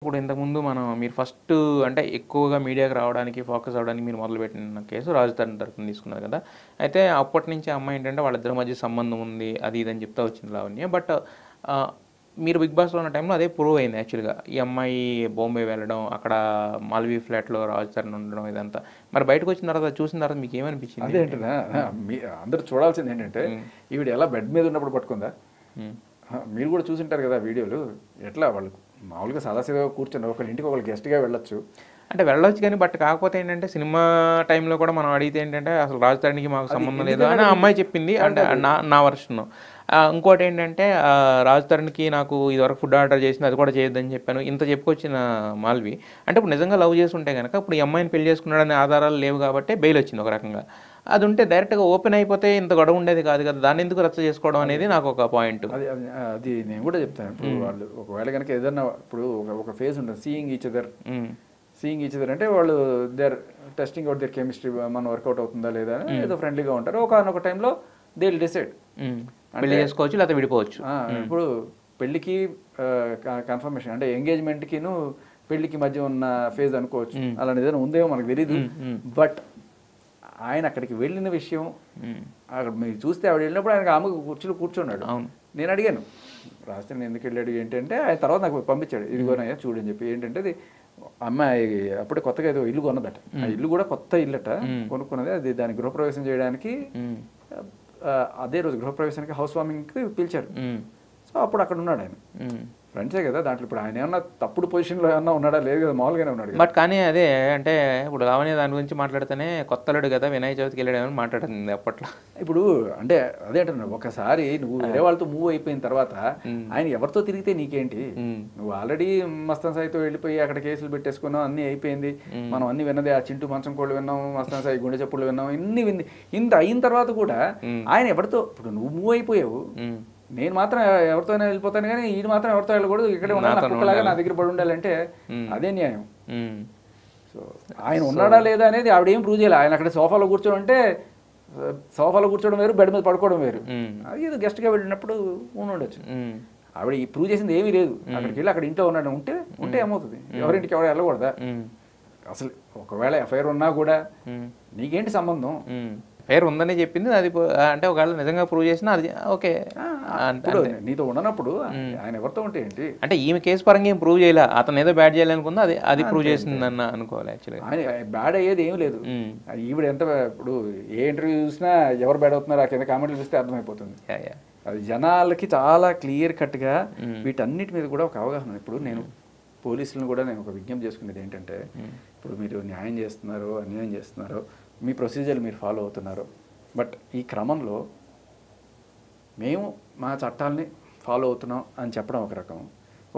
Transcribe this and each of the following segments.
ఇప్పుడు ఇంతకుముందు మీరు ఫస్ట్ అంటే ఎక్కువగా మీడియాకి రావడానికి, ఫోకస్ అవ్వడానికి మీరు మొదలుపెట్టిన కేసు రాజధాని తరపున తీసుకున్నారు కదా! అయితే అప్పటి నుంచి ఆ అమ్మాయి ఏంటంటే వాళ్ళిద్దరి మధ్య సంబంధం ఉంది. అది ఇది అని చెప్తా వచ్చింది లావణ్య. బట్ మీరు 'బిగ్ బాస్'లో ఉన్న టైంలో అదే ప్రూవ్ అయింది యాక్చువల్‌గా. ఈ అమ్మాయి బాంబే వెళ్ళడం, అక్కడ మాల్‌వి ఫ్లాట్‌లో రాజధాని ఉండడం ఇదంతా. మరి బయటకొచ్చిన తర్వాత చూసిన తర్వాత మీకేమనిపించింది? అదేంటనా అందరూ చూడాల్సింది ఏంటంటే ఈవిడ ఎలా బెడ్ మీద ఉన్నప్పుడు పట్టుకుందా. హ్మ్. మీరు కూడా చూసింటారు కదా వీడియోలు. ఎట్లా వాళ్ళు మామూలుగా సాదాసీదాగా కూర్చొని ఒకళ్ళ ఇంటికి ఒకళ్ళు గెస్ట్గా వెళ్ళొచ్చు. అంటే వెళ్ళొచ్చు కానీ బట్ కాకపోతే ఏంటంటే సినిమా టైంలో కూడా మనం అడిగితే ఏంటంటే అసలు రాజధానికి మాకు సంబంధం లేదు అని ఆ అమ్మాయి చెప్పింది. అంటే నా వర్షన్. ఇంకోటి ఏంటంటే రాజధానికి నాకు ఇదివరకు ఫుడ్ ఆర్డర్ చేసింది అది కూడా చేయొద్దని చెప్పాను. ఇంత చెప్పుకొచ్చిన మాల్వి అంటే ఇప్పుడు నిజంగా లవ్ చేసి ఉంటే కనుక ఇప్పుడు ఈ అమ్మాయిని పెళ్లి చేసుకున్నాడనే ఆధారాలు లేవు కాబట్టి బెయిల్ వచ్చింది ఒక రకంగా. అది ఉంటే డైరెక్ట్గా ఓపెన్ అయిపోతే ఇంత గొడవ ఉండేది కాదు కదా! దాన్ని ఎందుకు రచ్చ చేసుకోవడం అనేది నాకు ఒక పాయింట్. అది అది అది నేను కూడా చెప్తాను. ఇప్పుడు వాళ్ళు ఒకవేళ కనుక ఏదన్నా ఇప్పుడు ఒక ఫేజ్ ఉంటుంది సీయింగ్ ఈచ్ అదర్ అంటే వాళ్ళు their testing out their chemistry మన వర్కౌట్ అవుతుందా లేదా అని ఏదో ఫ్రెండ్లీగా ఉంటారు. ఒక టైంలో దే విల్ డిసైడ్ పెళ్లి చేసుకోవచ్చు లేకపోతే విడిపోవచ్చు. ఇప్పుడు పెళ్లికి కన్ఫర్మేషన్ అంటే ఎంగేజ్మెంట్కిను పెళ్లికి మధ్య ఉన్న ఫేజ్ అనుకోవచ్చు. అలాంటి ఏదైనా ఉందేమో మనకు తెలీదు. బట్ ఆయన అక్కడికి వెళ్ళిన విషయం అక్కడ మీరు చూస్తే ఆవిడ వెళ్ళినప్పుడు ఆయన ఆమె కుర్చీలో కూర్చున్నాడు. నేను అడిగాను రాజధాని ఎందుకు వెళ్ళాడు ఏంటంటే ఆయన తర్వాత నాకు పంపించాడు ఇదిగోనయ్యా చూడని చెప్పి. ఏంటంటే అది అమ్మాయి అప్పుడే కొత్తగా ఏదో ఇల్లు కొన్నదట. ఆ ఇల్లు కూడా కొత్త ఇల్లట కొనుక్కున్నది. అది దాని గృహప్రవేశం చేయడానికి అదే రోజు గృహప్రవేశానికి హౌస్ వార్మింగ్కి పిలిచారు. సో అప్పుడు అక్కడ ఉన్నాడు ఆయన. ఫ్రెండ్సే కదా దాంట్లో. ఇప్పుడు ఆయన ఏమన్నా తప్పుడు పొజిషన్లో ఏమన్నా ఉన్నాడా లేదు కదా, మామూలుగానే ఉన్నాడు. బట్ కానీ అదే అంటే ఇప్పుడు లావణ్య దాని గురించి మాట్లాడితేనే కొత్తలుడు కదా వినాయక చవితికి వెళ్ళాడని మాట్లాడుతుంది అప్పట్లో. ఇప్పుడు అంటే అదే అంటున్నాడు ఒకసారి నువ్వు వేరే వాళ్ళతో మూవ్ అయిపోయిన తర్వాత ఆయన ఎవరితో తిరిగితే నీకేంటి? నువ్వు ఆల్రెడీ మస్తాన్ సాయితో వెళ్ళిపోయి అక్కడ కేసులు పెట్టేసుకున్నావు, అన్నీ అయిపోయింది. మనం అన్ని విన్నదే ఆ చింటూ మంచం కోళ్ళు విన్నాం, మస్తాన్ సాయి గుండె చెప్పులు విన్నాం, ఇన్ని వింది. ఇంత అయిన తర్వాత కూడా ఆయన ఎవరితో ఇప్పుడు నువ్వు మూవ్ అయిపోయావు, నేను మాత్రం ఎవరితోనే వెళ్ళిపోతాను కానీ ఈయన మాత్రం ఎవరితో వెళ్ళకూడదు, ఇక్కడే ఉండాలి, నా దగ్గర పడి ఉండాలంటే అదే న్యాయం. సో ఆయన ఉన్నాడా లేదా అనేది ఆవిడ ఏం ప్రూవ్ చేయాలి. ఆయన అక్కడ సోఫాలో కూర్చోడం అంటే సోఫాలో కూర్చోవడం వేరు, బెడ్ మీద పడుకోవడం వేరు. అది ఏదో గెస్ట్గా వెళ్ళినప్పుడు ఉండొచ్చు. ఆవిడ ప్రూవ్ చేసింది ఏమీ లేదు. అక్కడికి వెళ్ళి అక్కడ ఇంట్లో ఉన్నాడు ఉంటే ఏమవుతుంది? ఎవరింటికి ఎవరు వెళ్ళకూడదా? అసలు ఒకవేళ ఎఫ్ఐఆర్ ఉన్నా కూడా నీకేంటి సంబంధం? పేరు ఉందని చెప్పింది అది. అంటే ఒకవేళ నిజంగా ప్రూవ్ చేసినా అది ఓకే. ఇప్పుడు నీతో ఉండనప్పుడు ఆయన ఎవరితో ఉంటే ఏంటి? అంటే ఈమె కేసు పరంగా ఏం ప్రూవ్ చేయలే, అతను ఏదో బ్యాడ్ చేయాలనుకుందో అది ప్రూవ్ చేసిందన్న అనుకోవాలి యాక్చువల్గా. ఆయన బ్యాడ్ అయ్యేది ఏం లేదు. ఈవిడ ఎంత ఇప్పుడు ఏ ఇంటర్వ్యూ చూసినా ఎవరు బ్యాడ్ అవుతున్నారో ఆ కింద కామెంట్లు చూస్తే అర్థమైపోతుంది. అది జనాలకి చాలా క్లియర్ కట్గా వీటన్నిటి మీద కూడా ఒక అవగాహన. ఇప్పుడు నేను పోలీసులను కూడా నేను ఒక విజ్ఞప్తి చేసుకునేది ఏంటంటే ఇప్పుడు మీరు న్యాయం చేస్తున్నారో అన్యాయం చేస్తున్నారో మీ ప్రొసీజర్లు మీరు ఫాలో అవుతున్నారు. బట్ ఈ క్రమంలో మేము మా చట్టాలని ఫాలో అవుతున్నాం అని చెప్పడం ఒక రకం,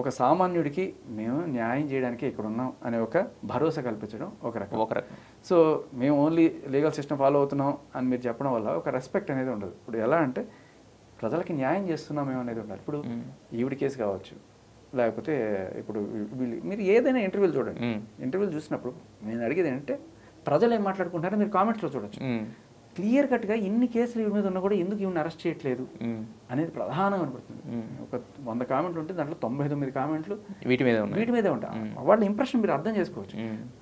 ఒక సామాన్యుడికి మేము న్యాయం చేయడానికి ఇక్కడ ఉన్నాం అనే ఒక భరోసా కల్పించడం ఒక రకం. సో మేము ఓన్లీ లీగల్ సిస్టమ్ ఫాలో అవుతున్నాం అని మీరు చెప్పడం వల్ల ఒక రెస్పెక్ట్ అనేది ఉండదు. ఇప్పుడు ఎలా అంటే ప్రజలకి న్యాయం చేస్తున్నామేమో అనేది ఉండాలి. ఇప్పుడు ఈవిడ కేసు కావచ్చు, లేకపోతే ఇప్పుడు మీరు ఏదైనా ఇంటర్వ్యూలు చూడండి. ఇంటర్వ్యూలు చూసినప్పుడు నేను అడిగేది ఏంటంటే ప్రజలు ఏం మాట్లాడుకుంటారో మీరు కామెంట్స్లో చూడొచ్చు. క్లియర్ కట్గా ఇన్ని కేసులు వీడి మీద ఉన్నా కూడా ఎందుకు ఈవిని అరెస్ట్ చేయట్లేదు అనేది ప్రధానంగా కనపడుతుంది. ఒక 100 కామెంట్లు ఉంటే దాంట్లో 99 కామెంట్లు వీటి మీదే ఉంటాయి. వాళ్ళ ఇంప్రెషన్ మీరు అర్థం చేసుకోవచ్చు.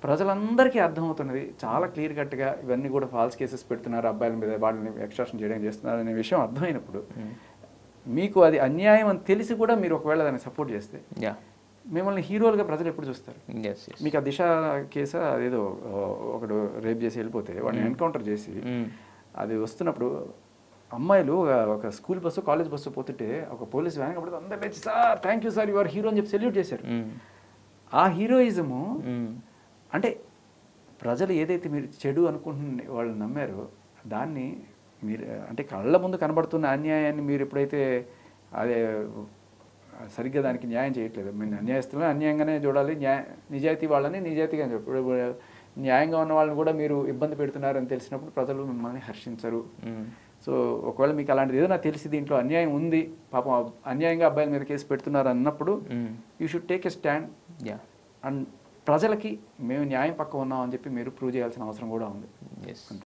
ప్రజలందరికీ అర్థమవుతున్నది చాలా క్లియర్ కట్గా ఇవన్నీ కూడా ఫాల్స్ కేసెస్ పెడుతున్నారు, అబ్బాయిల మీద వాళ్ళని ఎక్స్ట్రాక్షన్ చేయడం చేస్తున్నారు అనే విషయం అర్థమైనప్పుడు మీకు అది అన్యాయం అని తెలిసి కూడా మీరు ఒకవేళ దాన్ని సపోర్ట్ చేస్తే మిమ్మల్ని హీరోలుగా ప్రజలు ఎప్పుడు చూస్తారు? మీకు ఆ దిశ కేసు అదేదో ఒకడు రేప్ చేసి వెళ్ళిపోతే వాడిని ఎన్కౌంటర్ చేసి అది వస్తున్నప్పుడు అమ్మాయిలు ఒక స్కూల్ బస్సు కాలేజ్ బస్సు పోతుంటే ఒక పోలీస్ వ్యాన్ కాబట్టి అందరూ లేచి sir thank you sir your hero అని చెప్పి సెల్యూట్ చేశారు. ఆ హీరోయిజము అంటే ప్రజలు ఏదైతే మీరు చెడు అనుకుంటున్న వాళ్ళు నమ్మారో దాన్ని మీరు అంటే కళ్ళ ముందు కనబడుతున్న అన్యాయాన్ని మీరు ఎప్పుడైతే అదే సరిగ్గా దానికి న్యాయం చేయట్లేదు, మీరు అన్యాయస్తులను అన్యాయంగానే చూడాలి, నిజాయితీ వాళ్ళని నిజాయితీగా ఇప్పుడు న్యాయంగా ఉన్న వాళ్ళని కూడా మీరు ఇబ్బంది పెడుతున్నారని తెలిసినప్పుడు ప్రజలు మిమ్మల్ని హర్షించరు. సో ఒకవేళ మీకు అలాంటిది ఏదైనా తెలిసి దీంట్లో అన్యాయం ఉంది, పాపం అన్యాయంగా అబ్బాయిల మీద కేసు పెడుతున్నారు అన్నప్పుడు you should take a stand and ప్రజలకి మేము న్యాయం పక్క ఉన్నాం అని చెప్పి మీరు ప్రూవ్ చేయాల్సిన అవసరం కూడా ఉంది.